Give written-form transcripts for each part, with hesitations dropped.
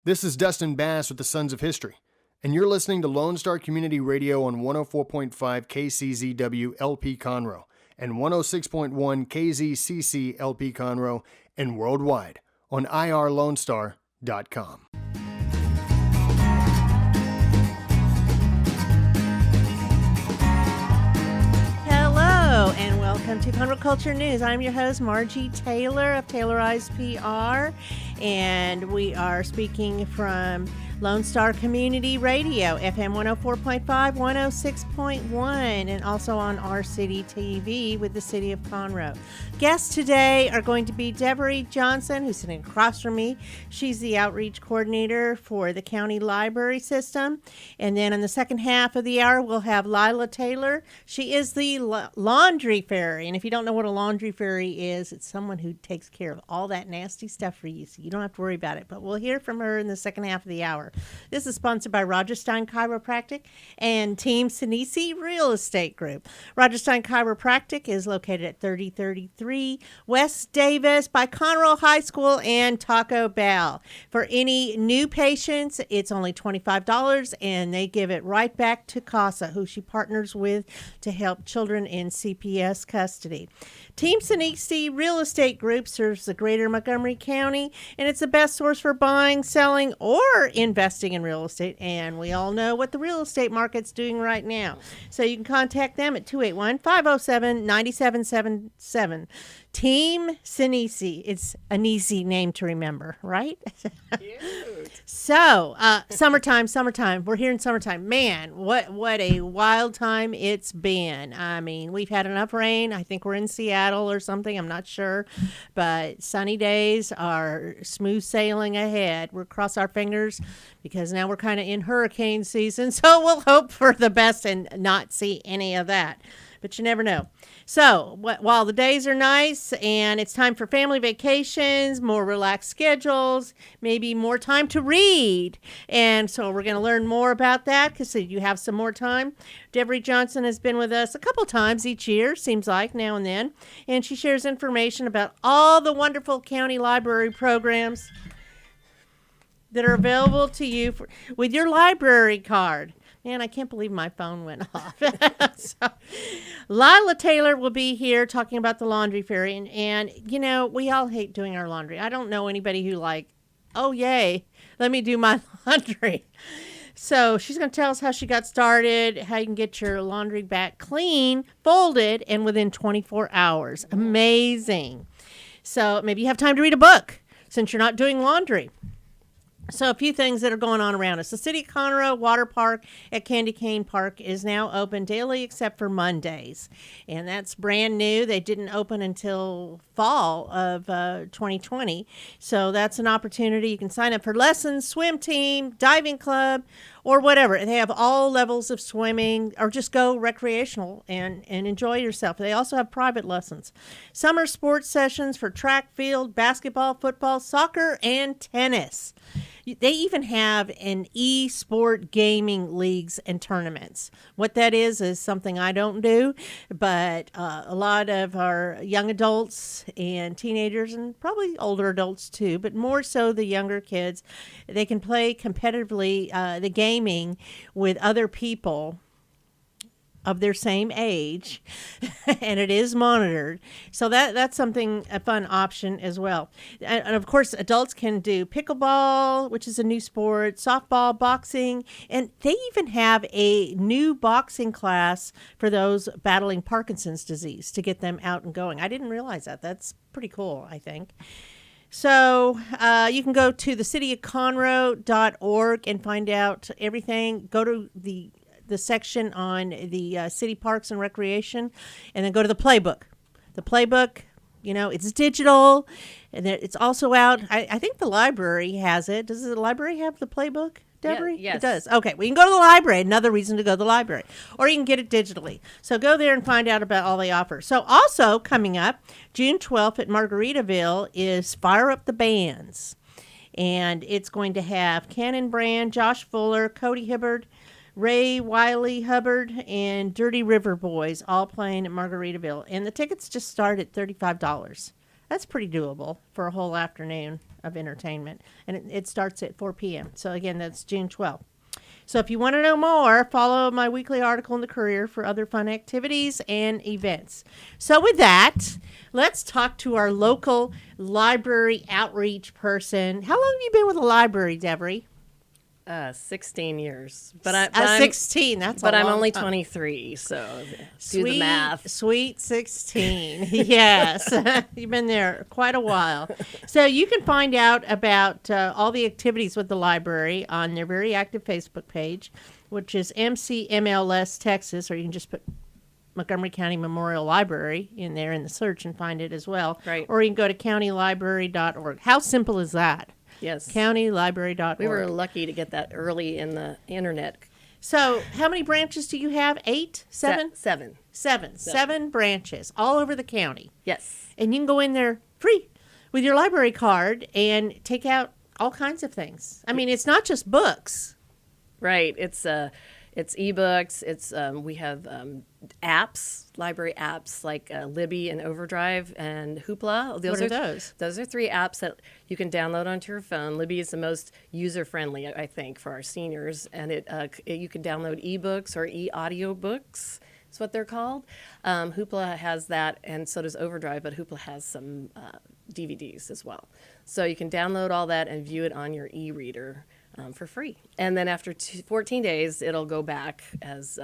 This is Dustin Bass with the Sons of History, and you're listening to Lone Star Community Radio on 104.5 KCZW LP Conroe and 106.1 KZCC LP Conroe and worldwide on irlonestar.com. Hello, and welcome to Conroe Culture News. I'm your host, Margie Taylor of Taylorized PR, and we are speaking from Lone Star Community Radio, FM 104.5, 106.1, and also on our city TV with the city of Conroe. Guests today are going to be DeveryJohnson, who's sitting across from me. She's the outreach coordinator for the county library system. And then in the second half of the hour, we'll have Lila Taylor. She is the laundry fairy. And if you don't know what a laundry fairy is, it's someone who takes care of all that nasty stuff for you, so you don't have to worry about it. But we'll hear from her in the second half of the hour. This is sponsored by Roger Stein Chiropractic and Team Sinisi Real Estate Group. Roger Stein Chiropractic is located at 3033 West Davis by Conroe High School and Taco Bell. For any new patients, it's only $25, and they give it right back to CASA, who she partners with to help children in CPS custody. Team Sinisi Real Estate Group serves the greater Montgomery County, and it's the best source for buying, selling, or investing in real estate. And we all know what the real estate market's doing right now. So you can contact them at 281-507-9777. Team Sinisi. It's an easy name to remember, right? Cute. So, summertime. We're here in summertime. Man, what a wild time it's been. I mean, we've had enough rain. I think we're in Seattle or something. I'm not sure. But sunny days are smooth sailing ahead. We'll cross our fingers because now we're kind of in hurricane season. So we'll hope for the best and not see any of that. But you never know. So while the days are nice and it's time for family vacations, more relaxed schedules, maybe more time to read. And so we're going to learn more about that because you have some more time. DeveryJohnson has been with us a couple times each year, seems like now and then. And she shares information about all the wonderful county library programs that are available to you with your library card. Man, I can't believe my phone went off. So, Lila Taylor will be here talking about the laundry fairy. And, you know, we all hate doing our laundry. I don't know anybody who oh, yay, let me do my laundry. So she's going to tell us how she got started, how you can get your laundry back clean, folded, and within 24 hours. Amazing. So maybe you have time to read a book since you're not doing laundry. So a few things that are going on around us. The City of Conroe Water Park at Candy Cane Park is now open daily except for Mondays. And that's brand new. They didn't open until fall of 2020. So that's an opportunity. You can sign up for lessons, swim team, diving club, or whatever. They have all levels of swimming, or just go recreational and enjoy yourself. They also have private lessons. Summer sports sessions for track, field, basketball, football, soccer, and tennis. They even have an e-sport gaming leagues and tournaments. What that is something I don't do, but a lot of our young adults and teenagers, and probably older adults too, but more so the younger kids, they can play competitively the gaming with other people of their same age, and it is monitored. So that's something, a fun option as well. And of course, adults can do pickleball, which is a new sport, softball, boxing, and they even have a new boxing class for those battling Parkinson's disease to get them out and going. I didn't realize that. That's pretty cool, I think. So you can go to thecityofconroe.org and find out everything. Go to the section on the city parks and recreation, and then go to the playbook. The playbook, you know, it's digital, and it's also out. I think the library has it. Does the library have the playbook, Devery? Yes. It does. Okay, well, you can go to the library. Another reason to go to the library. Or you can get it digitally. So go there and find out about all they offer. So also coming up, June 12th at Margaritaville is Fire Up the Bands. And it's going to have Cannon Brand, Josh Fuller, Cody Hibbard, Ray Wiley Hubbard, and Dirty River Boys all playing at Margaritaville. And the tickets just start at $35. That's pretty doable for a whole afternoon. of entertainment. And it starts at 4 p.m. So, again, that's June 12th. So if you want to know more, follow my weekly article in the Courier for other fun activities and events. So with that, let's talk to our local library outreach person. How long have you been with the library, Devery? 16 years. 16. That's but a I'm long only time. 23, so do the math. Sweet 16. Yes. You've been there quite a while. So you can find out about all the activities with the library on their very active Facebook page, which is MCMLS Texas, or you can just put Montgomery County Memorial Library in there in the search and find it as well. Right. Or you can go to countylibrary.org. How simple is that? Yes. Countylibrary.org. We were lucky to get that early in the internet. So how many branches do you have? 8? 7? Seven branches all over the county. Yes. And you can go in there free with your library card and take out all kinds of things. I mean, it's not just books. Right. It's ebooks. It's we have apps, library apps like Libby and Overdrive and Hoopla. What are those? Those are 3 apps that you can download onto your phone. Libby is the most user friendly, I think, for our seniors, and you can download ebooks or e-audio books. Is what they're called. Hoopla has that, and so does Overdrive, but Hoopla has some DVDs as well. So you can download all that and view it on your e-reader for free. And then after 14 days, it'll go back as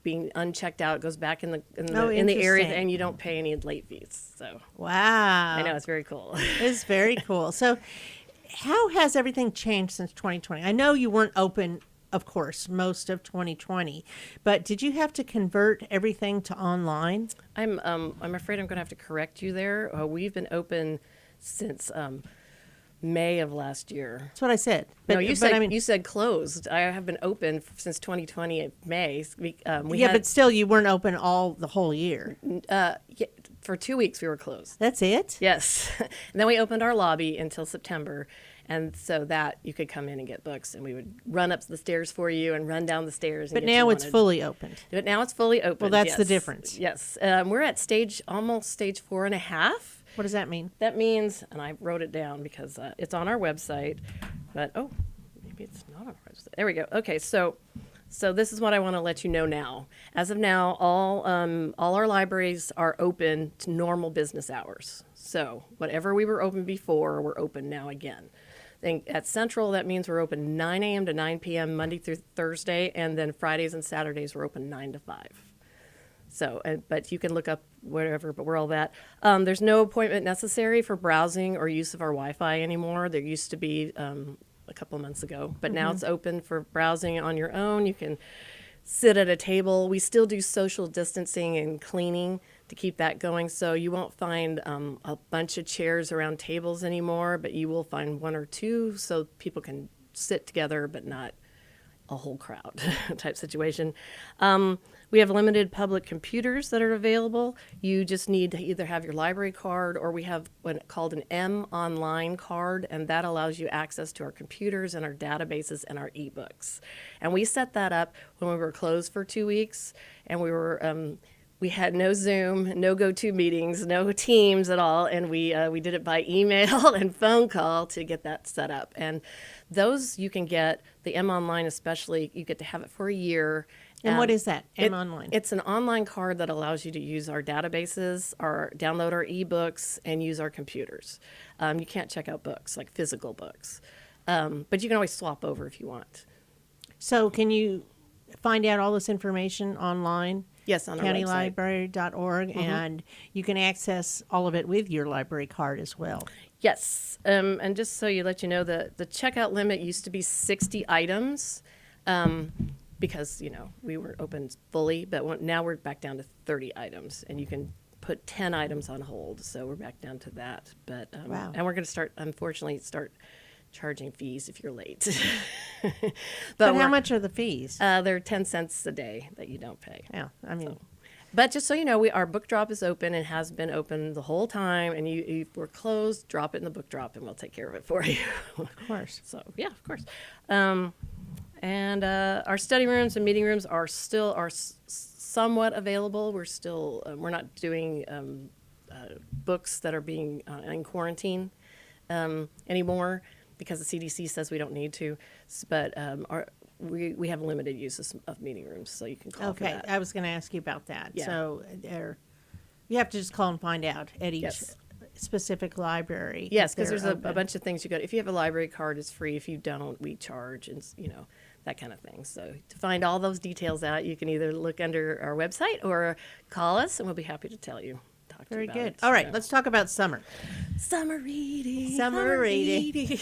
being unchecked out. It goes back in the area, and you don't pay any late fees. So wow, I know, it's very cool. It's very cool. So how has everything changed since 2020? I know you weren't open, of course, most of 2020, but did you have to convert everything to online? I'm afraid I'm going to have to correct you there. We've been open since May of last year. That's what I said. But, no, you said closed. I have been open since 2020 in May. But still, you weren't open the whole year. For 2 weeks we were closed. That's it? Yes. And then we opened our lobby until September. And so that you could come in and get books, and we would run up the stairs for you and run down the stairs. But now it's fully opened. But now it's fully open. Well, that's the difference. Yes. We're at almost stage 4.5. What does that mean? That means, and I wrote it down because it's on our website, but maybe it's not on our website. There we go. Okay, so this is what I want to let you know now. As of now, all our libraries are open to normal business hours. So whatever we were open before, we're open now again. At Central, that means we're open 9 a.m. to 9 p.m. Monday through Thursday, and then Fridays and Saturdays we're open 9 to 5. So, but you can look up whatever, but we're all that. There's no appointment necessary for browsing or use of our Wi-Fi anymore. There used to be a couple of months ago, but now it's open for browsing on your own. You can sit at a table. We still do social distancing and cleaning to keep that going, so you won't find a bunch of chairs around tables anymore, but you will find 1 or 2 so people can sit together, but not a whole crowd type situation. We have limited public computers that are available. You just need to either have your library card, or we have what's called an M online card, and that allows you access to our computers and our databases and our ebooks. And we set that up when we were closed for 2 weeks, and we had no Zoom, no go-to meetings, no Teams at all, and we did it by email and phone call to get that set up. And those you can get, the M Online especially, you get to have it for a year. And what is that, M Online? It's an online card that allows you to use our databases, download our ebooks, and use our computers. You can't check out books, like physical books, but you can always swap over if you want. So can you find out all this information online? Yes, on our website. countylibrary.org, and you can access all of it with your library card as well. Yes, and just so let you know, the checkout limit used to be 60 items because, we were open fully, but now we're back down to 30 items, and you can put 10 items on hold, so we're back down to that. But wow. And we're going to unfortunately start charging fees if you're late. but how much are the fees? They're 10 cents a day that you don't pay. Yeah, I mean. So. But just so you know, our book drop is open and has been open the whole time. And if we're closed, drop it in the book drop, and we'll take care of it for you. Of course. So yeah, of course. And our study rooms and meeting rooms are somewhat available. We're still we're not doing books that are being in quarantine. anymore because the CDC says we don't need to. But we have limited uses of meeting rooms, so you can call for Okay, that. I was going to ask you about that. Yeah. So you have to just call and find out at each Yes. specific library. Yes, if because they're there's a open. bunch of things you got. If you have a library card, it's free. If you don't, we charge, and that kind of thing. So to find all those details out, you can either look under our website or call us, and we'll be happy to tell you. Talk to Very you about good. it. All right, So- let's talk about summer. Summer reading. Summer reading.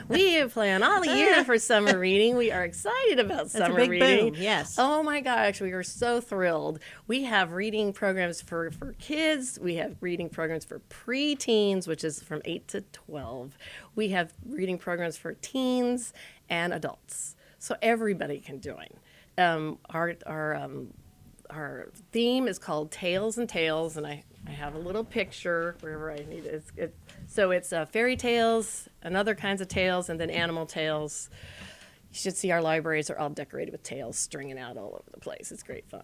We plan all year for summer reading. We are excited about That's summer a big reading. boom. Yes. Oh my gosh, we are so thrilled. We have reading programs for kids. We have reading programs for preteens, which is from 8 to 12. We have reading programs for teens and adults. So everybody can join. Our theme is called Tales and Tales, and I have a little picture wherever I need it. So it's fairy tales and other kinds of tales, and then animal tales. You should see our libraries are all decorated with tails stringing out all over the place. It's great fun.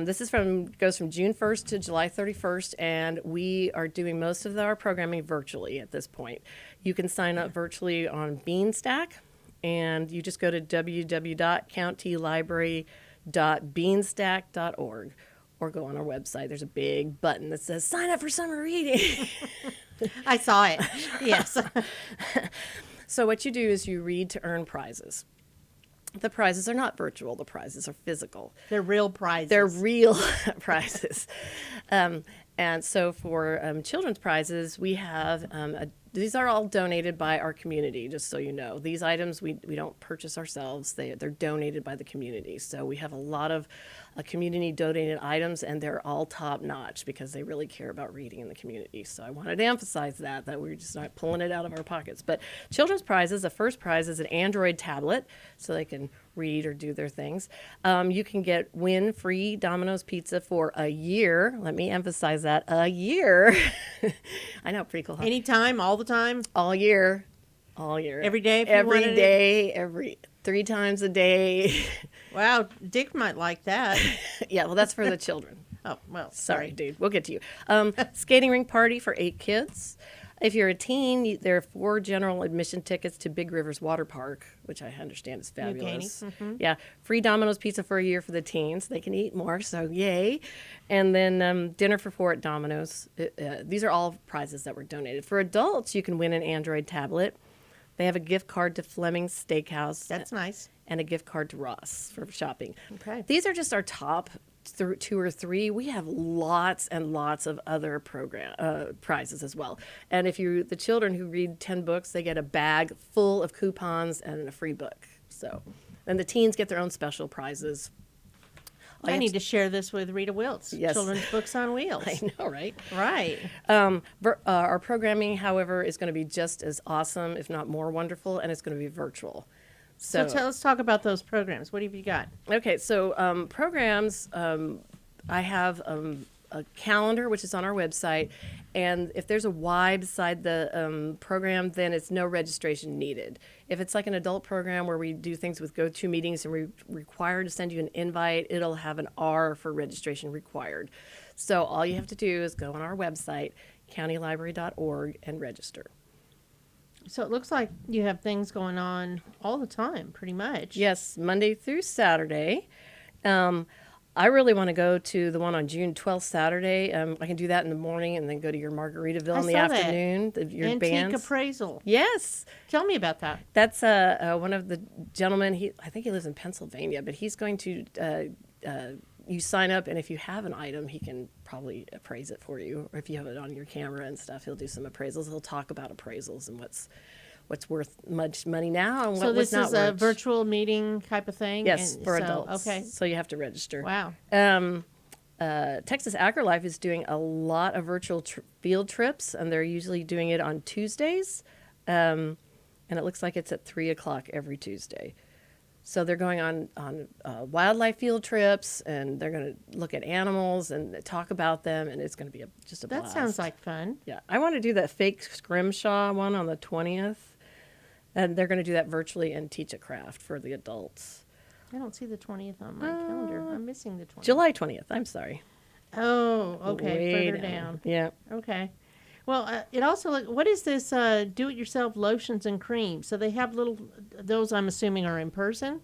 This is goes from June 1st to July 31st, and we are doing most of our programming virtually at this point. You can sign up virtually on Beanstack, and you just go to www.countylibrary.beanstack.org or go on our website. There's a big button that says sign up for summer reading. I saw it. Yes. So what you do is you read to earn prizes. The prizes are not virtual. The prizes are physical. They're real prizes. They're real prizes. And so for children's prizes, we have these are all donated by our community, just so you know. These items we don't purchase ourselves. They're donated by the community. So we have a lot of community donated items, and they're all top notch because they really care about reading in the community. So I wanted to emphasize that we're just not pulling it out of our pockets. But children's prizes, the first prize is an Android tablet, so they can read or do their things. You can win free Domino's pizza for a year. Let me emphasize that, a year. I know, pretty cool, huh? Anytime, all the time, All year. every day. If you Every wanted it? day, every 3 times a day. Wow, Dick might like that. Yeah, well, that's for the children. Oh, well, Sorry, dude. We'll get to you. Skating rink party for 8 kids. If you're a teen, there are 4 general admission tickets to Big Rivers Water Park, which I understand is fabulous. Mm-hmm. Yeah, free Domino's pizza for a year for the teens. They can eat more, so yay. And then dinner for 4 at Domino's. These are all prizes that were donated. For adults, you can win an Android tablet. They have a gift card to Fleming's Steakhouse. That's nice. And a gift card to Ross for shopping. Okay. These are just our top 2 or 3. We have lots and lots of other prizes as well. And if the children who read 10 books, they get a bag full of coupons and a free book. So, and the teens get their own special prizes. I need to share this with Rita Wiltz. Yes. Children's Books on Wheels. I know, right? Right. Our programming, however, is going to be just as awesome, if not more wonderful, and it's going to be virtual. So let's talk about those programs. What have you got? Okay, so programs, I have a calendar, which is on our website, and if there's a Y beside the program, then it's no registration needed. If it's like an adult program where we do things with go-to meetings and we're required to send you an invite, it'll have an R for registration required. So all you have to do is go on our website, countylibrary.org, and register. So it looks like you have things going on all the time, pretty much. Yes, Monday through Saturday. I really want to go to the one on June 12th, Saturday. I can do that in the morning and then go to your Margaritaville in the saw that. afternoon. Your Antique bands. appraisal. Yes. Tell me about that. That's one of the gentlemen. I think he lives in Pennsylvania, but he's going to, you sign up, and if you have an item, he can probably appraise it for you. Or if you have it on your camera and stuff, he'll do some appraisals. He'll talk about appraisals and what's worth much money now and So what was this not is worth. a virtual meeting type of thing? Yes, And for so, adults. Okay. So you have to register. Wow. Texas AgriLife is doing a lot of virtual field trips, and they're usually doing it on Tuesdays. And it looks like it's at 3 o'clock every Tuesday. So they're going on wildlife field trips, and they're going to look at animals and talk about them, and it's going to be just a That blast. sounds like fun. Yeah. I want to do that fake scrimshaw one on the 20th, and they're going to do that virtually and teach a craft for the adults. I don't see the 20th on my calendar. I'm missing the 20th. July 20th, I'm sorry. Oh, okay. Way Further down. Yeah. Okay. Well, it also what is this do-it-yourself lotions and creams? So they have those. I'm assuming are in person,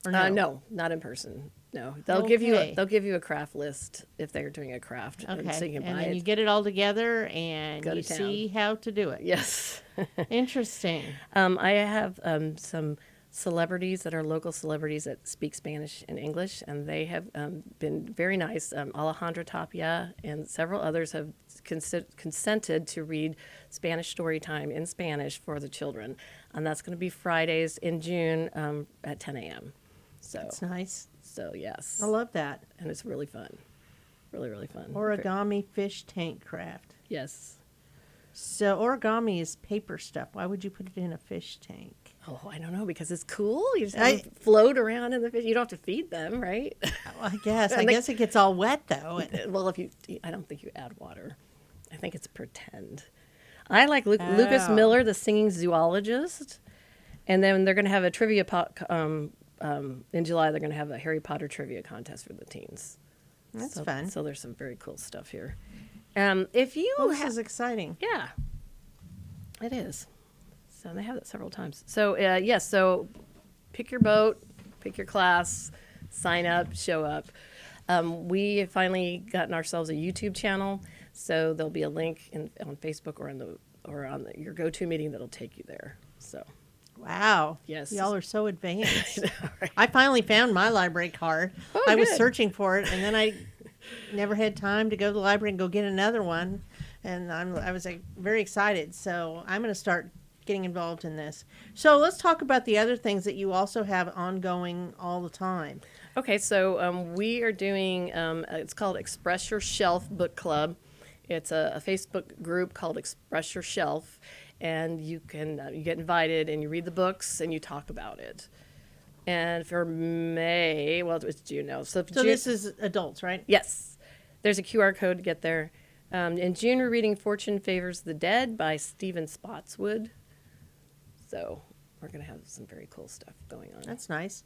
or no? No, not in person. No, they'll give you Okay. they'll give you a craft list if they're doing a craft, Okay, and so you can and buy then it. you get it all together and Go to you town. see how to do it. Yes. Interesting. I have some celebrities that are local celebrities that speak Spanish and English, and they have been very nice. Alejandra Tapia and several others have consented to read Spanish story time in Spanish for the children, and that's going to be Fridays in June at 10 a.m. So, That's nice. so yes, I love that. and it's really fun, really really fun. Origami fish tank craft. Yes. So origami is paper stuff. Why would you put it in a fish tank? Oh, I don't know, because it's cool. You just have them float around in the fish. You don't have to feed them, right? Well, I guess. And I they- guess it gets all wet though. Well, I don't think you add water. I think it's pretend. I like Lucas Oh. Miller, the singing zoologist, and then they're going to have a trivia in July. They're going to have a Harry Potter trivia contest for the teens. That's so, fun. So there's some very cool stuff here. If you Well, this is exciting. yeah, it is. So they have it several times. So yes, so pick your boat, pick your class, sign up, show up. We have finally gotten ourselves a YouTube channel, so there'll be a link on Facebook or on your go-to meeting that'll take you there. So Wow. Yes. Y'all are so advanced. right. I finally found my library card. Oh, I was good. searching for it, and then I never had time to go to the library and go get another one. And I was like, very excited. So I'm going to start getting involved in this. So let's talk about the other things that you also have ongoing all the time. Okay, so we are doing, it's called Express Your Shelf Book Club. It's a Facebook group called Express Your Shelf, and you can you get invited and you read the books and you talk about it. And for May, well, it's June now. So June, This is adults, right? yes, there's a QR code to get there. In June, we're reading Fortune Favors the Dead by Stephen Spotswood. So we're going to have some very cool stuff going on. That's nice.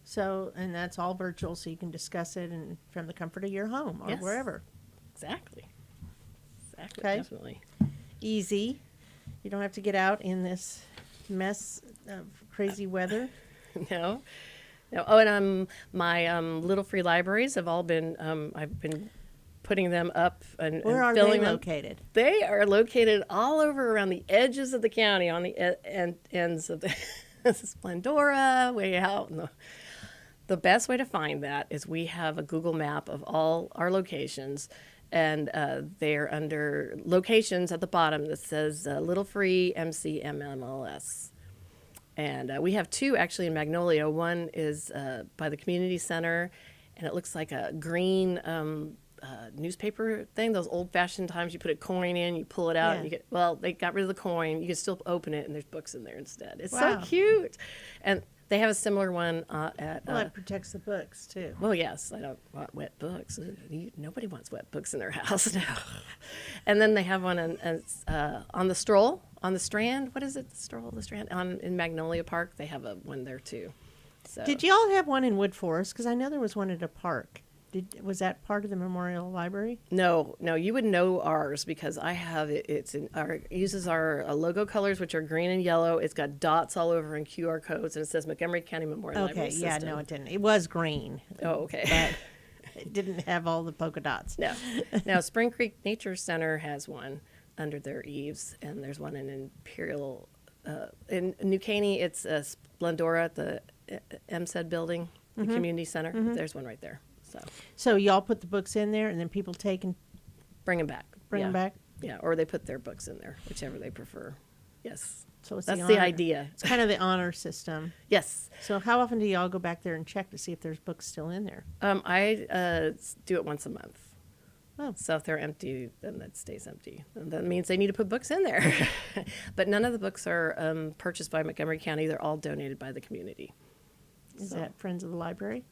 So, and that's all virtual, so you can discuss it and from the comfort of your home or Yes. wherever. Exactly. Exactly, Okay. definitely. Easy. You don't have to get out in this mess of crazy weather. No. No. Oh, and my little free libraries have all been, I've been putting them up and Where are they filling them. located? They are located all over around the edges of the county, on the ends of the Splendora, way out. And the best way to find that is we have a Google map of all our locations, and they're under locations at the bottom that says Little Free MCMMLS. And we have two actually in Magnolia. One is by the community center, and it looks like a green newspaper thing. Those old-fashioned times you put a coin in, you pull it out, and Yeah. you get. Well, they got rid of the coin. You can still open it, and there's books in there instead. It's Wow. so cute. And they have a similar one at. Well, that protects the books, too. Well, yes, I don't want wet books. Nobody wants wet books in their house now. And then they have one on the Stroll, on the Strand. What is it? The Stroll, the Strand? In Magnolia Park, they have one there too. So Did y'all have one in Wood Forest? Because I know there was one at a park. Was that part of the Memorial Library? No, you would know ours because I have it. It uses our logo colors, which are green and yellow. It's got dots all over and QR codes, and it says Montgomery County Memorial Okay, Library yeah, System. no, it didn't. It was green, Oh, okay. but it didn't have all the polka dots. No. Now, Spring Creek Nature Center has one under their eaves, and there's one in Imperial. In New Caney, it's Splendora at the MSED building, the community center. There's one right there. So So y'all put the books in there, and then people take and bring them back. bring them back? Yeah, or they put their books in there, whichever they prefer. Yes. So it's That's the the honor- idea. It's kind of the honor system. Yes. So how often do y'all go back there and check to see if there's books still in there? I do it once a month. Oh. So if they're empty, then that stays empty. And that means they need to put books in there. But none of the books are purchased by Montgomery County. They're all donated by the community. Is So- that Friends of the Library?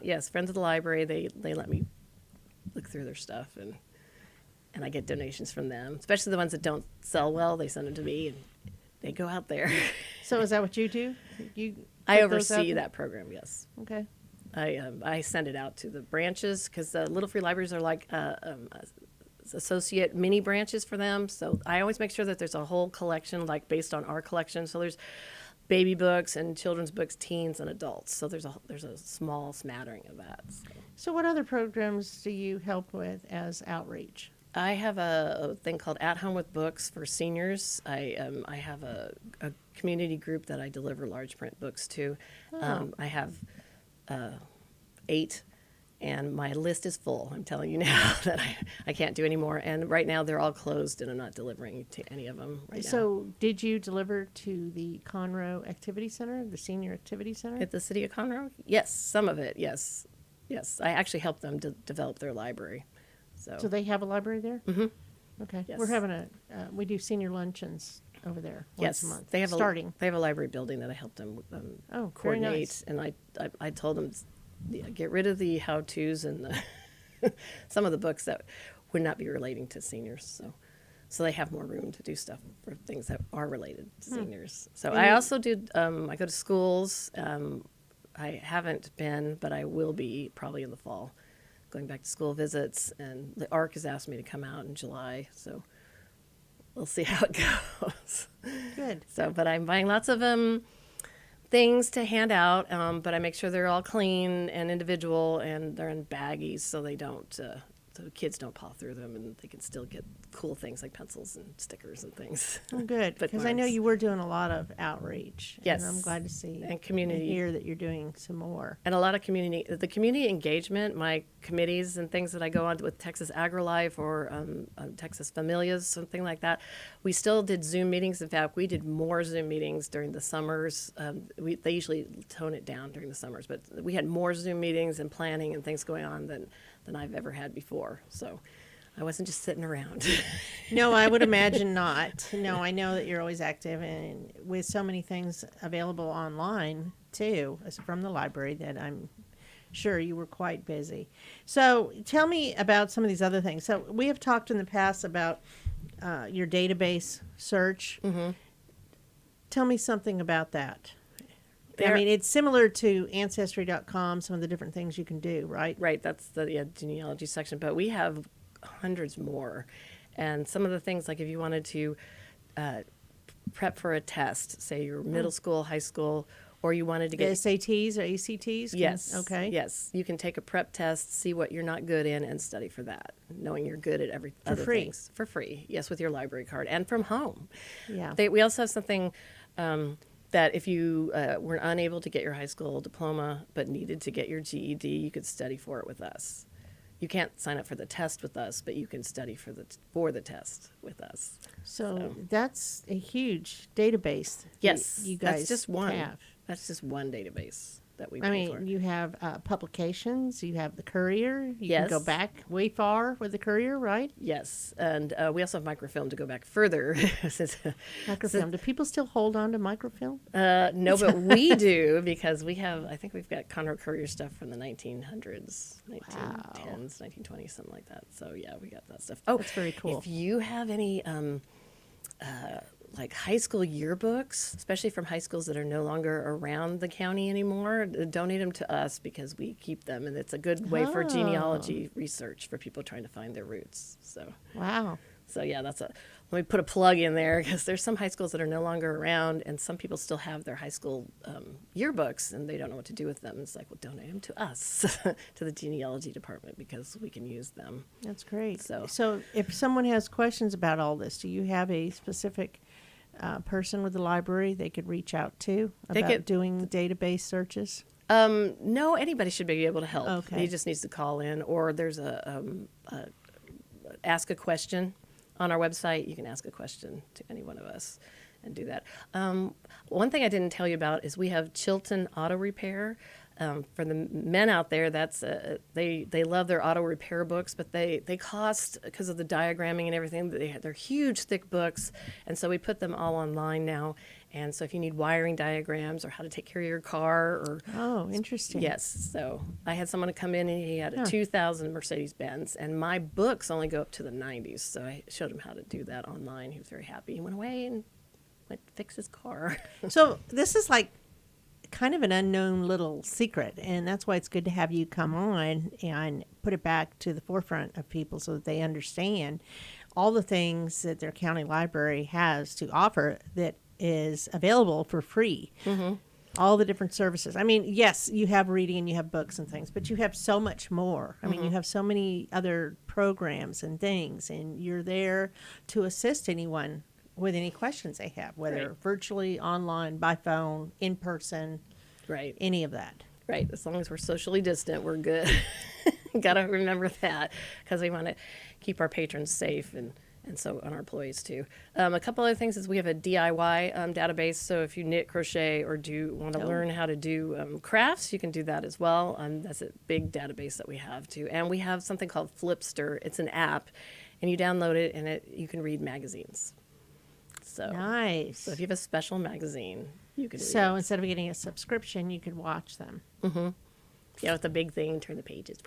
Yes, Friends of the Library, they let me look through their stuff, and I get donations from them, especially the ones that don't sell well. They send them to me, and they go out there. So is that what you do? You I put those out oversee there? that program, yes. Okay. I send it out to the branches because Little Free Libraries are like associate mini branches for them. So I always make sure that there's a whole collection, like based on our collection. So there's baby books and children's books, teens and adults. So there's a small smattering of that. So what other programs do you help with as outreach? I have a thing called At Home with Books for seniors. I have a community group that I deliver large print books to. I have 8, and my list is full. I'm telling you now that I can't do any more. And right now they're all closed, and I'm not delivering to any of them right now. So did you deliver to the Conroe Activity Center, the Senior Activity Center? At the city of Conroe? Yes, some of it, yes. Yes, I actually helped them develop their library. So they have a library there? Mm-hmm. Okay. Yes. We're having we do senior luncheons over there once a month. They have starting. They have a library building that I helped them Very coordinate. nice. And I told them, get rid of the how-tos and some of the books that would not be relating to seniors. So they have more room to do stuff for things that are related to seniors. So I also do, I go to schools. I haven't been, but I will be probably in the fall, going back to school visits. And the ARC has asked me to come out in July, so we'll see how it goes. Good. So, but I'm buying lots of things to hand out, but I make sure they're all clean and individual, and they're in baggies so they don't, so the kids don't paw through them, and they can still get cool things like pencils and stickers and things. Oh, good, because I know you were doing a lot of outreach. Yes. And I'm glad to see And community. hear that you're doing some more. And a lot of the community engagement, my committees and things that I go on with Texas AgriLife or Texas Familias, something like that. We still did Zoom meetings. In fact, we did more Zoom meetings during the summers. They usually tone it down during the summers, but we had more Zoom meetings and planning and things going on than I've ever had before. So I wasn't just sitting around. No, I would imagine not. No, I know that you're always active, and with so many things available online too, as from the library, that I'm sure you were quite busy. So tell me about some of these other things. So we have talked in the past about your database search. Mm-hmm. Tell me something about that. I mean, it's similar to Ancestry.com, some of the different things you can do, right? Right, that's the genealogy section, but we have hundreds more. And some of the things, like if you wanted to prep for a test, say you're middle school, high school, or you wanted to get SATs or ACTs? Yes. Okay. Yes. You can take a prep test, see what you're not good in, and study for that, knowing you're good at every other free. things. For free. Yes, with your library card and from home. Yeah. We also have something that if you were unable to get your high school diploma but needed to get your GED, you could study for it with us. You can't sign up for the test with us, but you can study for the test with us. So that's a huge database. Yes, you guys that's just one. have. That's just one database that we I pay for. mean, you have publications, you have the Courier. You Yes. can go back way far with the Courier, right? Yes, and we also have microfilm to go back further. Microfilm. Do people still hold on to microfilm? No, but we do, because I think we've got Conroe Courier stuff from the 1900s, 1910s, 1920s, something like that. So yeah, we got that stuff. Oh, That's very cool. If you have any like high school yearbooks, especially from high schools that are no longer around the county anymore, donate them to us, because we keep them, and it's a good way for genealogy research for people trying to find their roots. Wow. So yeah, let me put a plug in there, because there's some high schools that are no longer around, and some people still have their high school yearbooks, and they don't know what to do with them. It's like, well, donate them to us, to the genealogy department, because we can use them. That's great. So if someone has questions about all this, do you have a specific person with the library they could reach out to about doing database searches? No, anybody should be able to help. Okay. He just needs to call in, or there's a ask a question on our website. You can ask a question to any one of us and do that. One thing I didn't tell you about is we have Chilton Auto Repair. For the men out there, that's they love their auto repair books, but they cost, because of the diagramming and everything. They're huge, thick books, and so we put them all online now. And so if you need wiring diagrams or how to take care of your car, or interesting. Yes. So I had someone come in, and he had a 2000 Mercedes-Benz, and my books only go up to the 90s. So I showed him how to do that online. He was very happy. He went away and went to fix his car. So this is like kind of an unknown little secret, and that's why it's good to have you come on and put it back to the forefront of people so that they understand all the things that their county library has to offer that is available for free. All the different services. I mean, yes, you have reading and you have books and things, but you have so much more. I mean, you have so many other programs and things, and you're there to assist anyone with any questions they have, whether virtually, online, by phone, in person, Right. any of that. Right. As long as we're socially distant, we're good. Got to remember that, because we want to keep our patrons safe and so on our employees too. A couple other things is we have a DIY database. So if you knit, crochet, or do want to learn how to do crafts, you can do that as well. That's a big database that we have too. And we have something called Flipster. It's an app, and you download it, and you can read magazines. So Nice. So if you have a special magazine, you can read So it. instead of getting a subscription, you could watch them. Yeah, with the big thing, turn the pages.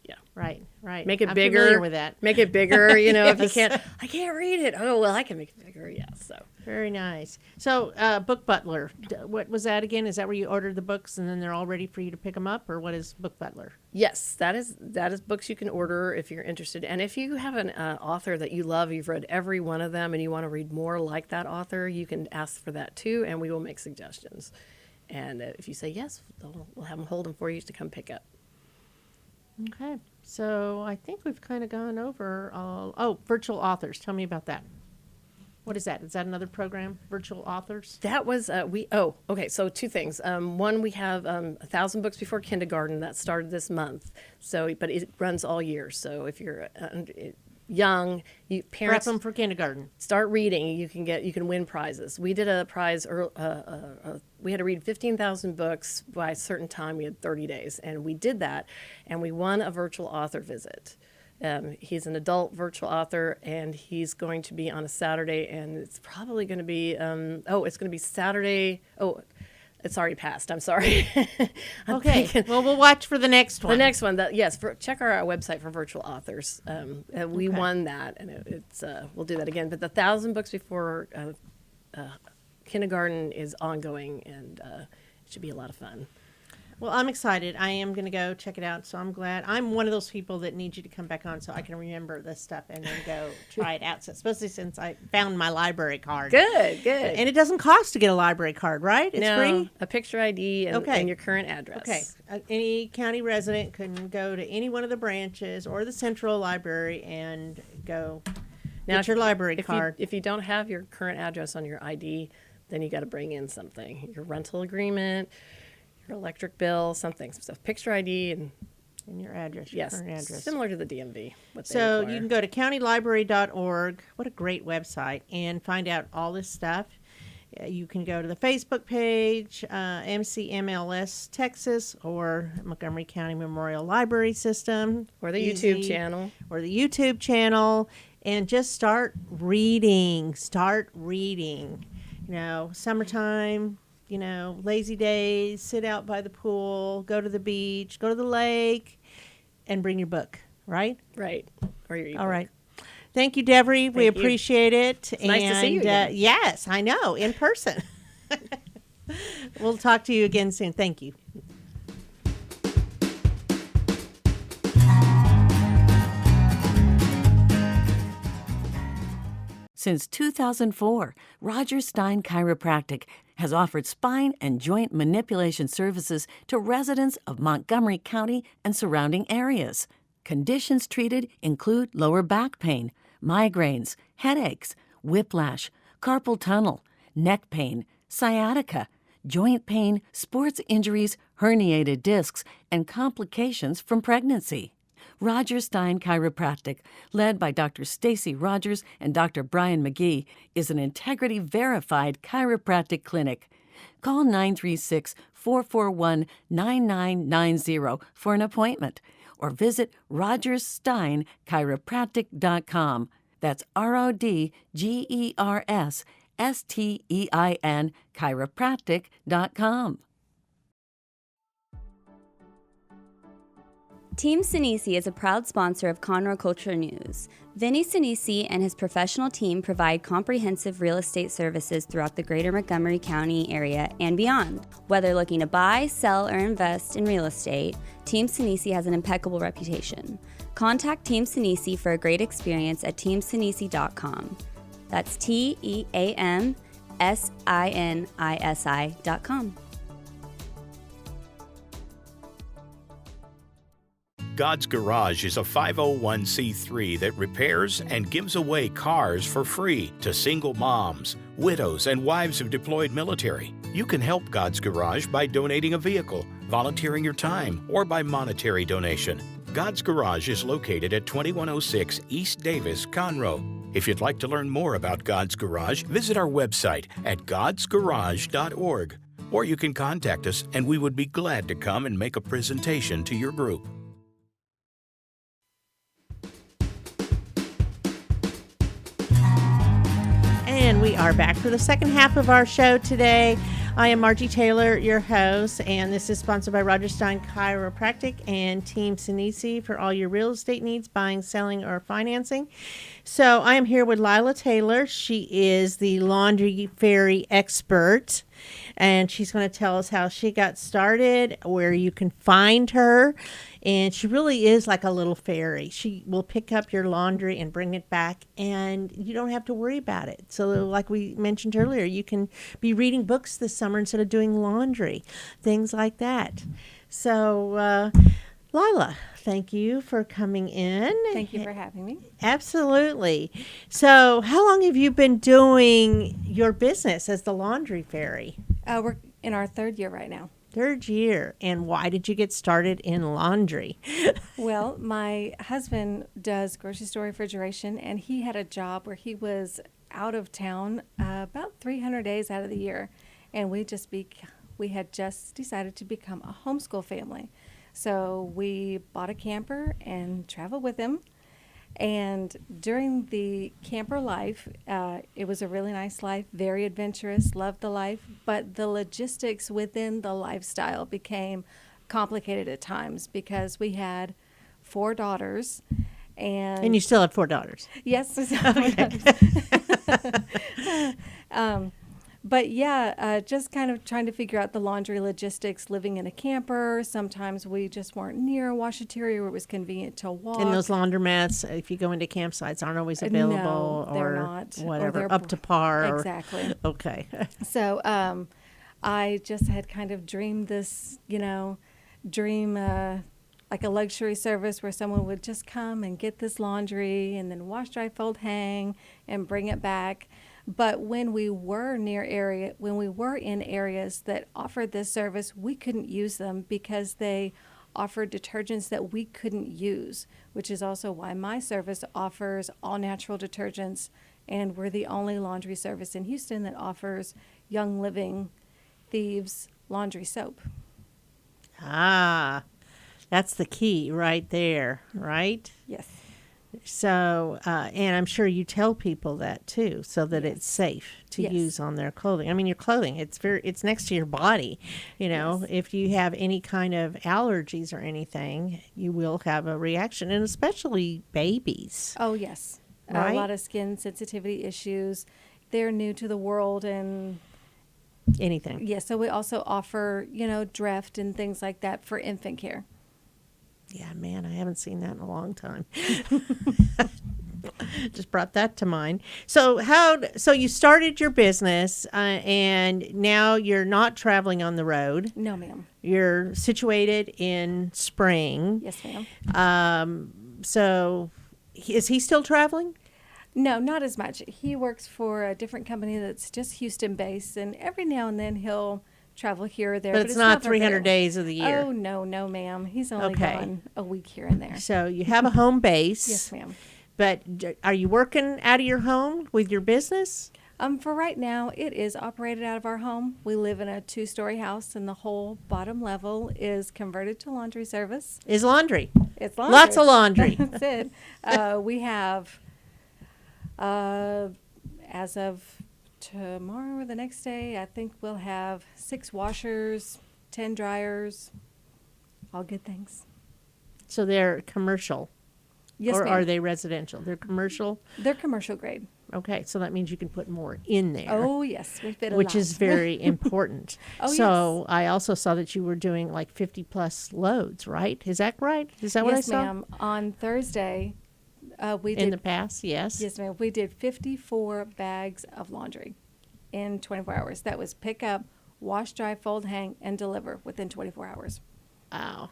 Yeah. Right, right. Make it I'm bigger. familiar with that. Make it bigger, you know, if you Yes. I can't read it. Oh, well, I can make it bigger. Yeah, so. Very nice. So, Book Butler, what was that again? Is that where you order the books and then they're all ready for you to pick them up, or what is Book Butler? Yes, that is books you can order if you're interested. And if you have an author that you love, you've read every one of them, and you want to read more like that author, you can ask for that too, and we will make suggestions. And if you say yes, we'll have them hold them for you to come pick up. Okay. So I think we've kind of gone over virtual authors. Tell me about that. What is that? Is that another program, virtual authors? That was okay. So two things. One, we have 1,000 books before kindergarten that started this month. So, but it runs all year. So if you're young, Prep parents them for kindergarten. start reading. You can win prizes. We did a prize. We had to read 15,000 books by a certain time. We had 30 days, and we did that, and we won a virtual author visit. He's an adult virtual author, and he's going to be on a Saturday, and it's probably going to be, it's going to be Saturday. Oh, it's already passed. I'm sorry. I'm Okay. thinking- Well, we'll watch for the next one. the next one, check our website for virtual authors. And we won that, and it's we'll do that again. But the 1,000 books before kindergarten is ongoing, and it should be a lot of fun. Well, I'm excited. I am going to go check it out. So I'm glad. I'm one of those people that need you to come back on so I can remember this stuff and then go try it out. So, especially since I found my library card. Good. And it doesn't cost to get a library card, right? It's free? A picture ID and your current address. Okay. Any county resident can go to any one of the branches or the central library and go get your library card. If you don't have your current address on your ID, then you got to bring in something. Your rental agreement, your electric bill, something. So picture ID and your address, your current address. Similar to the DMV. So you can go to countylibrary.org. What a great website, and find out all this stuff. You can go to the Facebook page, MCMLS Texas, or Montgomery County Memorial Library System. Or the Easy. YouTube channel. Or the YouTube channel, and just start reading. You know, summertime, you know, lazy days, sit out by the pool, go to the beach, go to the lake, and bring your book, right? Right. Or your ebook. All right. Thank you, Devery. We Thank you. appreciate it. It's nice to see you again. Yes, I know, in person. We'll talk to you again soon. Thank you. Since 2004, Roger Stein Chiropractic has offered spine and joint manipulation services to residents of Montgomery County and surrounding areas. Conditions treated include lower back pain, migraines, headaches, whiplash, carpal tunnel, neck pain, sciatica, joint pain, sports injuries, herniated discs, and complications from pregnancy. Roger Stein Chiropractic, led by Dr. Stacy Rogers and Dr. Brian McGee, is an integrity-verified chiropractic clinic. Call 936-441-9990 for an appointment, or visit rogerssteinchiropractic.com. That's RODGERSSTEIN chiropractic.com. Team Sinisi is a proud sponsor of Conroe Culture News. Vinny Sinisi and his professional team provide comprehensive real estate services throughout the greater Montgomery County area and beyond. Whether looking to buy, sell, or invest in real estate, Team Sinisi has an impeccable reputation. Contact Team Sinisi for a great experience at teamsinisi.com. That's TEAMSINISI.com. God's Garage is a 501c3 that repairs and gives away cars for free to single moms, widows, and wives of deployed military. You can help God's Garage by donating a vehicle, volunteering your time, or by monetary donation. God's Garage is located at 2106 East Davis, Conroe. If you'd like to learn more about God's Garage, visit our website at godsgarage.org. Or you can contact us and we would be glad to come and make a presentation to your group. And we are back for the second half of our show today. I am Margie Taylor, your host, and this is sponsored by Roger Stein Chiropractic and Team Sinisi for all your real estate needs, buying, selling, or financing. So I am here with Lila Taylor. She is the laundry fairy expert, and she's going to tell us how she got started, where you can find her. And she really is like a little fairy. She will pick up your laundry and bring it back, and you don't have to worry about it. So like we mentioned earlier, you can be reading books this summer instead of doing laundry, things like that. So, Lila, thank you for coming in. Thank you for having me. Absolutely. So how long have you been doing your business as the laundry fairy? We're in our third year right now. Third year. And why did you get started in laundry? Well, my husband does grocery store refrigeration, and he had a job where he was out of town about 300 days out of the year. And we had just decided to become a homeschool family. So we bought a camper and traveled with him. And during the camper life, it was a really nice life, very adventurous, loved the life, but the logistics within the lifestyle became complicated at times because we had 4 daughters. And you still have 4 daughters? Yes. But yeah, just kind of trying to figure out the laundry logistics, living in a camper. Sometimes we just weren't near a washateria where it was convenient to walk. And those laundromats, if you go into campsites, aren't always available, No, they're or not. whatever, Or they're up to par. Exactly. Okay. So I just had kind of dreamed this, dream like a luxury service where someone would just come and get this laundry and then wash, dry, fold, hang, and bring it back. But when we were in areas that offered this service, we couldn't use them because they offered detergents that we couldn't use, which is also why my service offers all natural detergents, and we're the only laundry service in Houston that offers Young Living Thieves laundry soap. Ah, that's the key right there, right? Yes. So, and I'm sure you tell people that too, so that it's safe to use on their clothing. I mean, your clothing, it's next to your body. Yes. If you have any kind of allergies or anything, you will have a reaction, and especially babies. Oh, yes. Right? A lot of skin sensitivity issues. They're new to the world, and Anything. yeah, so we also offer, Dreft and things like that for infant care. Yeah, man, I haven't seen that in a long time. Just brought that to mind. So you started your business, and now you're not traveling on the road. No, ma'am. You're situated in Spring. Yes, ma'am. So is he still traveling? No, not as much. He works for a different company that's just Houston-based, and every now and then he'll travel here or there. But it's not 300 days of the year. Oh, no, ma'am. He's only Okay. gone a week here and there. So you have a home base. Yes, ma'am. But are you working out of your home with your business? For right now, it is operated out of our home. We live in a 2-story house, and the whole bottom level is converted to laundry service. Is laundry. It's laundry. Lots of laundry. That's it. We have, as of tomorrow or the next day, I think we'll have 6 washers, 10 dryers, all good things. So they're commercial. Yes, or ma'am. are they residential? They're commercial. They're commercial grade. Okay, so that means you can put more in there. Oh, yes. We fit a which lot. is very important. Oh, so I also saw that you were doing like 50 plus loads, right? Is that right? Is that what I Yes, saw? ma'am. On Thursday, we In did. the past, yes. Yes, ma'am. We did 54 bags of laundry in 24 hours. That was pick up, wash, dry, fold, hang, and deliver within 24 hours. Wow.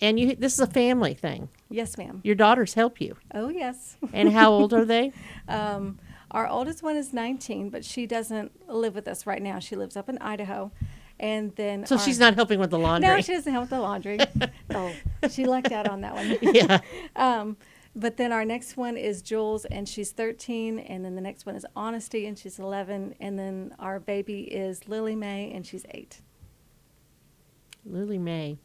And this is a family thing. Yes, ma'am. Your daughters help you. Oh, yes. And how old are they? Our oldest one is 19, but she doesn't live with us right now. She lives up in Idaho. And then So she's not helping with the laundry. No, she doesn't help with the laundry. Oh, she lucked out on that one. Yeah. But then our next one is Jules, and she's 13. And then the next one is Honesty, and she's 11. And then our baby is Lily Mae, and she's 8. Lily Mae.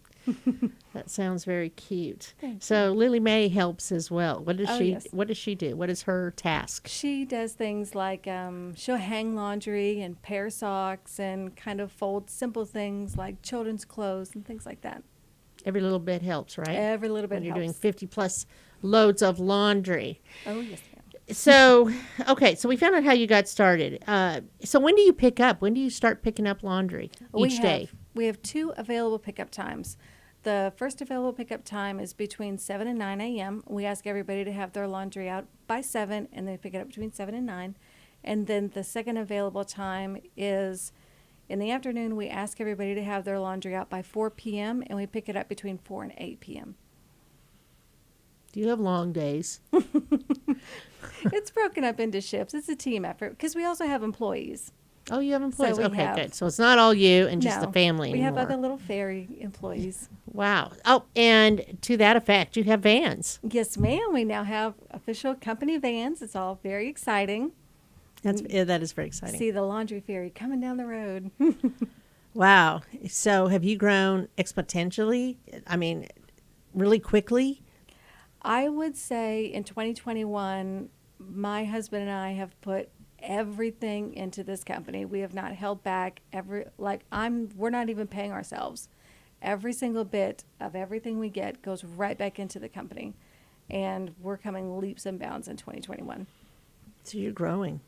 That sounds very cute. Thank so Lily Mae helps as well. What does Oh, she yes. What does she do? What is her task? She does things like she'll hang laundry and pair socks and kind of fold simple things like children's clothes and things like that. Every little bit helps, right? Every little bit when you're helps. doing 50 plus loads of laundry. Oh, yes, ma'am. So, okay, so we found out how you got started. So when do you pick up? When do you start picking up laundry each day? We have 2 available pickup times. The first available pickup time is between 7 and 9 a.m. We ask everybody to have their laundry out by 7, and they pick it up between 7 and 9. And then the second available time is in the afternoon. We ask everybody to have their laundry out by 4 p.m., and we pick it up between 4 and 8 p.m. Do you have long days? It's broken up into shifts. It's a team effort because we also have employees. Oh, you have employees. we Okay, have- good. So it's not all you and just No, the family We have anymore. other little fairy employees. Wow. Oh, and to that effect, you have vans. Yes, ma'am. We now have official company vans. It's all very exciting. That is very exciting. See the laundry fairy coming down the road. Wow. So have you grown exponentially? I mean, really quickly? I would say in 2021, my husband and I have put everything into this company. We have not held back. We're not even paying ourselves. Every single bit of everything we get goes right back into the company, and we're coming leaps and bounds in 2021. So you're growing.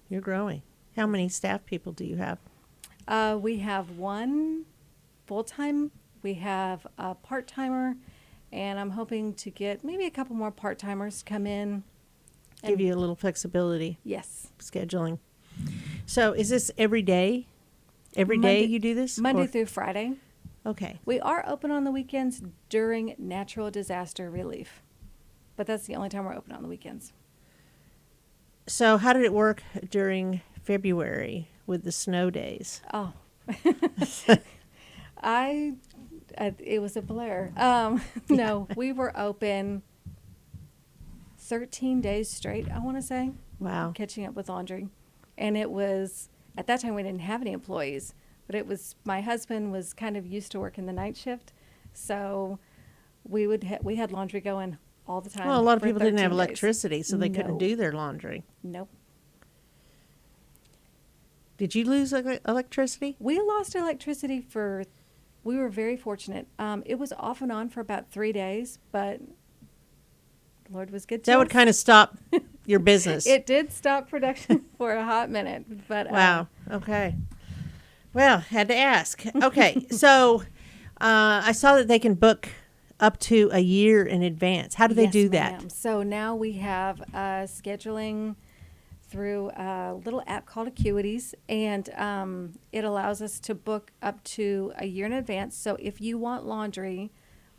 You're growing. How many staff people do you have? We have 1 full-time. We have a part-timer, and I'm hoping to get maybe a couple more part-timers come in. Give you a little flexibility. Yes. Scheduling. So is this every day? Every day Monday- you do this? Monday Or- through Friday. Okay. We are open on the weekends during natural disaster relief, but that's the only time we're open on the weekends. So how did it work during February with the snow days? Oh, it was a blur. No, we were open 13 days straight, I want to say. Wow. Catching up with laundry. And it was, at that time we didn't have any employees, but it was, my husband was kind of used to working the night shift. So we had laundry going all the time. Well, a lot of for people didn't have 13 days. electricity, so they couldn't No. do their laundry. Nope. Did you lose electricity? We lost electricity we were very fortunate. It was off and on for about 3 days, but Lord was good to That would us. kind of stop your business. It did stop production for a hot minute, but Wow. Okay. Well, had to ask. Okay. So I saw that they can book up to a year in advance. How do they yes, do that? ma'am. So now we have scheduling through a little app called Acuities, and it allows us to book up to a year in advance. So if you want laundry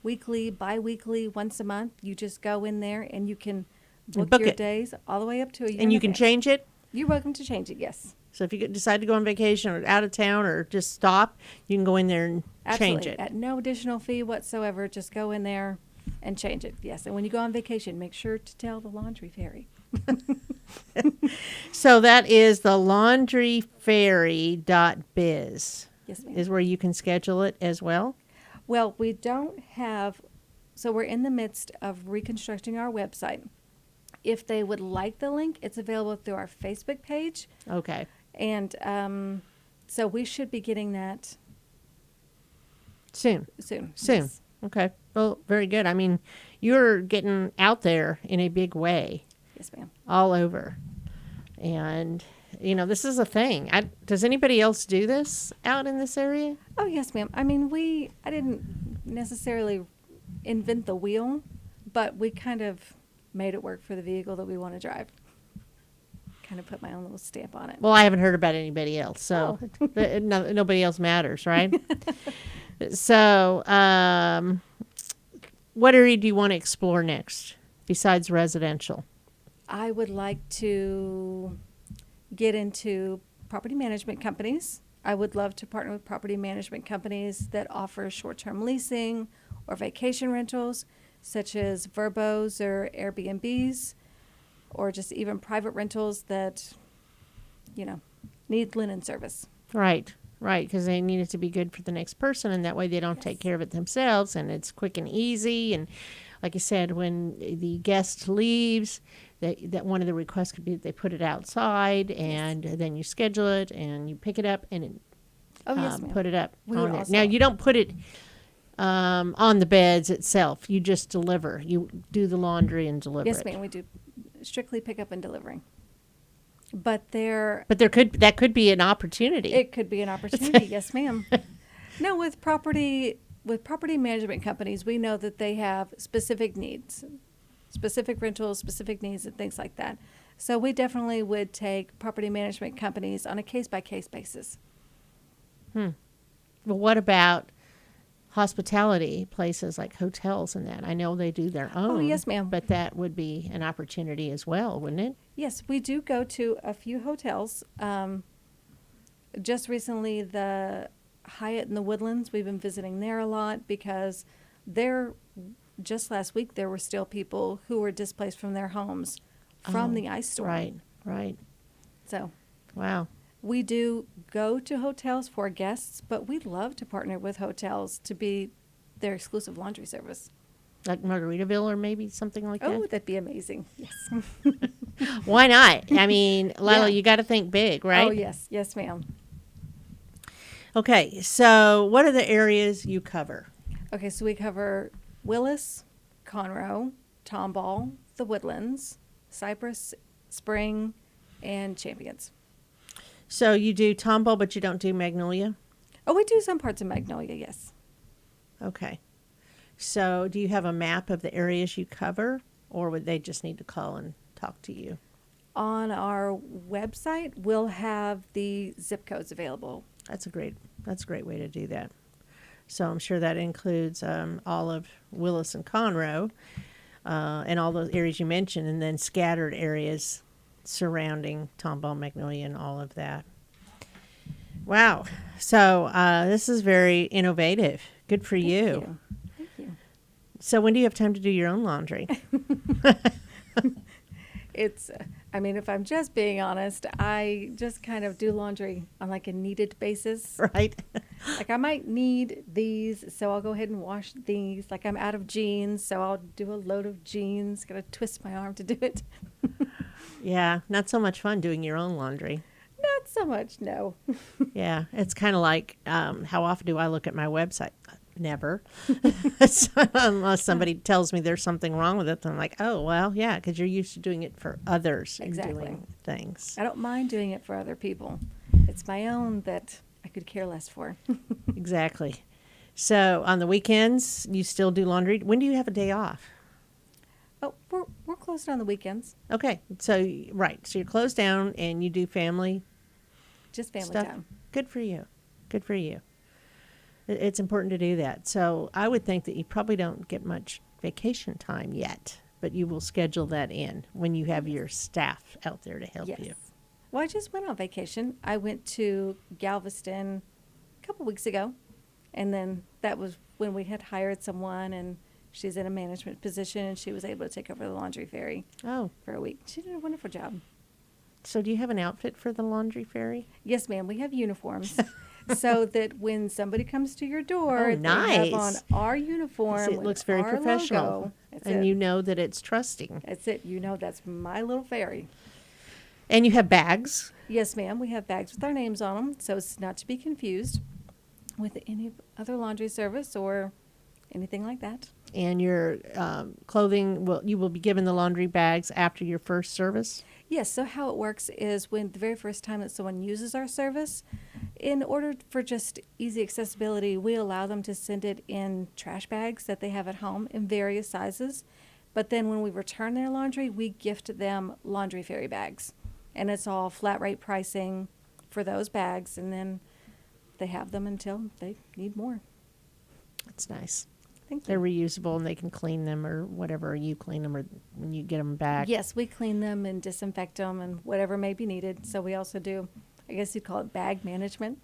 weekly, bi-weekly, once a month, you just go in there and you can book book your it. days all the way up to a year And in you can advance. change it? You're welcome to change it, yes. So if you decide to go on vacation or out of town or just stop, you can go in there and Absolutely. change it. At no additional fee whatsoever. Just go in there and change it. Yes. And when you go on vacation, make sure to tell the laundry fairy. So that is the laundryfairy.biz Yes, ma'am. is where you can schedule it as well. Well, we don't have, so we're in the midst of reconstructing our website. If they would like the link, it's available through our Facebook page. Okay. And so we should be getting that Soon. soon. Soon. Yes. Okay. Well, very good. I mean, you're getting out there in a big way. Yes, ma'am. All over. And, this is a thing. Does anybody else do this out in this area? Oh, yes, ma'am. I mean, I didn't necessarily invent the wheel, but we kind of made it work for the vehicle that we want to drive. Kind of put my own little stamp on it. Well, I haven't heard about anybody else, so nobody else matters, right? So, what area do you want to explore next besides residential? I would like to get into property management companies. I would love to partner with property management companies that offer short-term leasing or vacation rentals, such as Verbos or Airbnbs, or just even private rentals that, need linen service. Right, because they need it to be good for the next person, and that way they don't take care of it themselves, and it's quick and easy. And like I said, when the guest leaves, that one of the requests could be that they put it outside, and then you schedule it, and you pick it up, and Yes, ma'am. put it up We on would there. also- Now, you don't put it on the beds itself. You just deliver. You do the laundry and deliver Yes, it. ma'am. We do strictly pickup and delivering. But that could be an opportunity. it could be an opportunity. Yes, ma'am. No, with property management companies, we know that they have specific needs, specific rentals, specific needs, and things like that. So we definitely would take property management companies on a case-by-case basis. Well, what about hospitality places like hotels and that? I know they do their own. Oh, yes, ma'am. But that would be an opportunity as well, wouldn't it? Yes, we do go to a few hotels. Just recently, the Hyatt in the Woodlands, we've been visiting there a lot because just last week, there were still people who were displaced from their homes from the ice storm. Right. So Wow. we do go to hotels for guests, but we'd love to partner with hotels to be their exclusive laundry service. Like Margaritaville or maybe something like Oh, that? that'd be amazing. Yes. Why not? I mean, Lila, Yeah. you got to think big, right? Oh, yes. Yes, ma'am. Okay, so what are the areas you cover? Okay, so we cover Willis, Conroe, Tomball, the Woodlands, Cypress, Spring, and Champions. So you do Tomball, but you don't do Magnolia? Oh, we do some parts of Magnolia, yes. Okay. So do you have a map of the areas you cover, or would they just need to call and talk to you? On our website, we'll have the zip codes available. That's a great way to do that. So I'm sure that includes all of Willis and Conroe and all those areas you mentioned, and then scattered areas surrounding Tomball, Magnolia, and all of that. Wow. So this is very innovative. Good for you. Thank you. So when do you have time to do your own laundry? It's, if I'm just being honest, I just kind of do laundry on like a needed basis. Right? Like I might need these, so I'll go ahead and wash these. Like I'm out of jeans, so I'll do a load of jeans. Gotta twist my arm to do it. Yeah. Not so much fun doing your own laundry. Not so much, no. Yeah. It's kind of like how often do I look at my website? Never. So, unless somebody tells me there's something wrong with it, then I'm like, oh, well, yeah, because you're used to doing it for others and Exactly. doing things. I don't mind doing it for other people. It's my own that I could care less for. Exactly. So on the weekends, you still do laundry. When do you have a day off? Oh, we're closed on the weekends. Okay. So, right. So you're closed down and you do family Just family stuff. time. Good for you. Good for you. It's important to do that. So I would think that you probably don't get much vacation time yet, but you will schedule that in when you have your staff out there to help Yes. you. Well, I just went on vacation. I went to Galveston a couple weeks ago, and then that was when we had hired someone, and she's in a management position, and she was able to take over the laundry ferry Oh, for a week. She did a wonderful job. so do you have an outfit for the laundry ferry? Yes, ma'am. We have uniforms. So that when somebody comes to your door, Oh, they have on nice. our uniform. It with looks very our professional. logo. That's And it. you know that it's trusting. That's it. You know that's my little ferry. And you have bags. Yes, ma'am. We have bags with our names on them, so it's not to be confused with any other laundry service or anything like that. And your clothing, you will be given the laundry bags after your first service? Yes, so how it works is when the very first time that someone uses our service, in order for just easy accessibility, we allow them to send it in trash bags that they have at home in various sizes. But then when we return their laundry, we gift them laundry fairy bags. And it's all flat rate pricing for those bags, and then they have them until they need more. That's nice. Thank you. They're reusable and they can clean them or whatever. You clean them or when you get them back. Yes, we clean them and disinfect them and whatever may be needed. So we also do, I guess you'd call it bag management.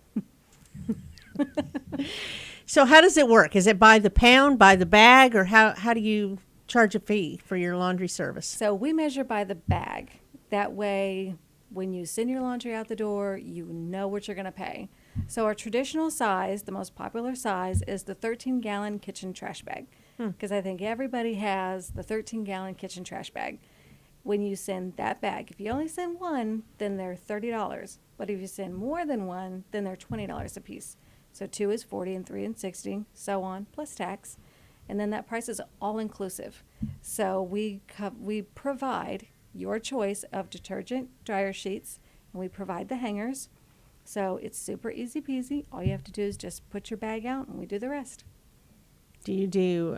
So how does it work? Is it by the pound, by the bag, or how do you charge a fee for your laundry service? So we measure by the bag. That way, when you send your laundry out the door, you know what you're going to pay. So our traditional size, the most popular size, is the 13-gallon kitchen trash bag. Because I think everybody has the 13-gallon kitchen trash bag. When you send that bag, if you only send one, then they're $30. But if you send more than one, then they're $20 a piece. So 2 is $40 and 3 is $60, so on, plus tax. And then that price is all inclusive. So we provide your choice of detergent, dryer sheets, and we provide the hangers. So it's super easy peasy. All you have to do is just put your bag out and we do the rest. Do you do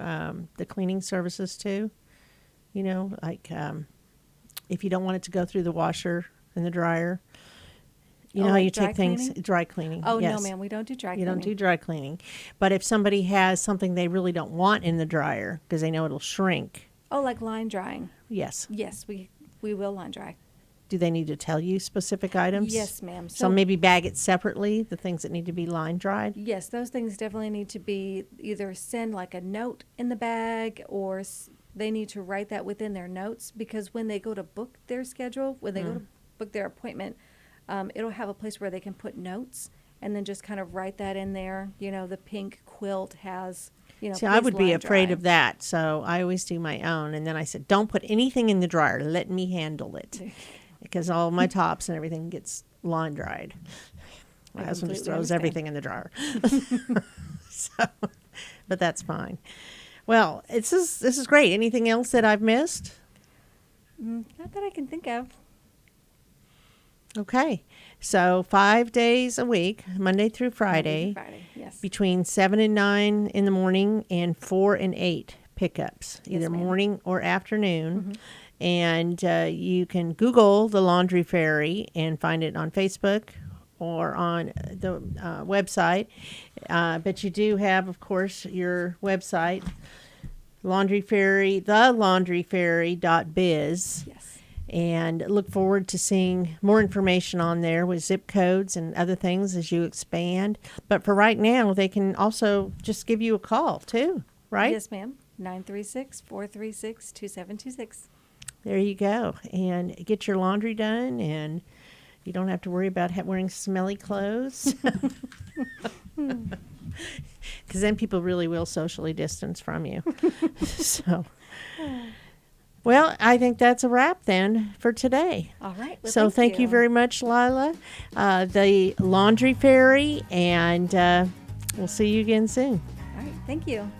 the cleaning services too? You know, like if you don't want it to go through the washer and the dryer, you know how like you dry take things, cleaning? dry cleaning. Oh, yes. no, ma'am, we don't do dry You cleaning. don't do dry cleaning. But if somebody has something they really don't want in the dryer because they know it'll shrink. Oh, like line drying. Yes. Yes, we will line dry. Do they need to tell you specific items? Yes, ma'am. So maybe bag it separately, the things that need to be line dried? Yes, those things definitely need to be either send like a note in the bag or they need to write that within their notes, because when they go to book their schedule, when they go to book their appointment, it'll have a place where they can put notes and then just kind of write that in there. You know, the pink quilt has, you know, See, I please would be line afraid dry. of that, so I always do my own. And then I said, don't put anything in the dryer. Let me handle it. Because all my tops and everything gets line dried. My husband just completely throws understand. everything in the dryer. So, but that's fine. Well, this is great. Anything else that I've missed? Not that I can think of. Okay. So 5 days a week, Monday through Friday, Friday, yes. between 7 and 9 in the morning and 4 and 8 pickups, either ma'am. morning or afternoon. And you can Google the Laundry Fairy and find it on Facebook or on the website. But you do have, of course, your website, Laundry Fairy, thelaundryfairy.biz. Yes. And look forward to seeing more information on there with zip codes and other things as you expand. But for right now, they can also just give you a call too, right? Yes, ma'am. 936-436-2726. There you go. And get your laundry done, and you don't have to worry about wearing smelly clothes. Because then people really will socially distance from you. So, well, I think that's a wrap then for today. All right. Well, So thank you very much, Lila, the Laundry Fairy, and we'll see you again soon. All right. Thank you.